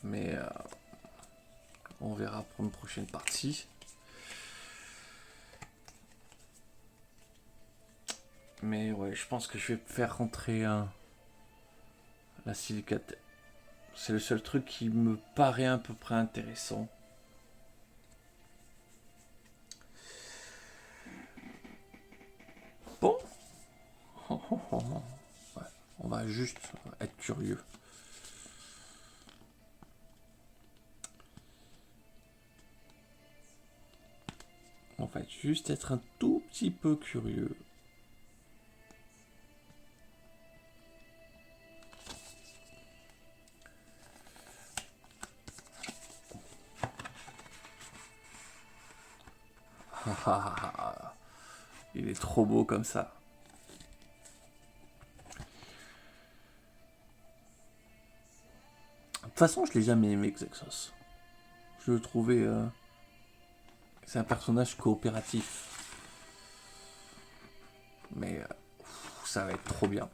Mais on verra pour une prochaine partie. Mais ouais, je pense que je vais faire rentrer la silicate. C'est le seul truc qui me paraît à peu près intéressant. Bon. Ouais, on va juste être curieux. On va juste être un tout petit peu curieux. Il est trop beau comme ça. De toute façon, je l'ai jamais aimé, Xexos. Je le trouvais... c'est un personnage coopératif. Mais ça va être trop bien.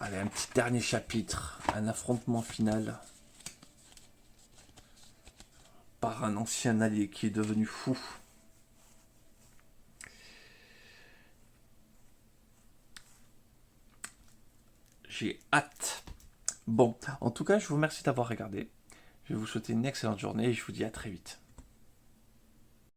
Allez, un petit dernier chapitre. Un affrontement final. Par un ancien allié qui est devenu fou. J'ai hâte. Bon, en tout cas, je vous remercie d'avoir regardé. Je vais vous souhaiter une excellente journée et je vous dis à très vite.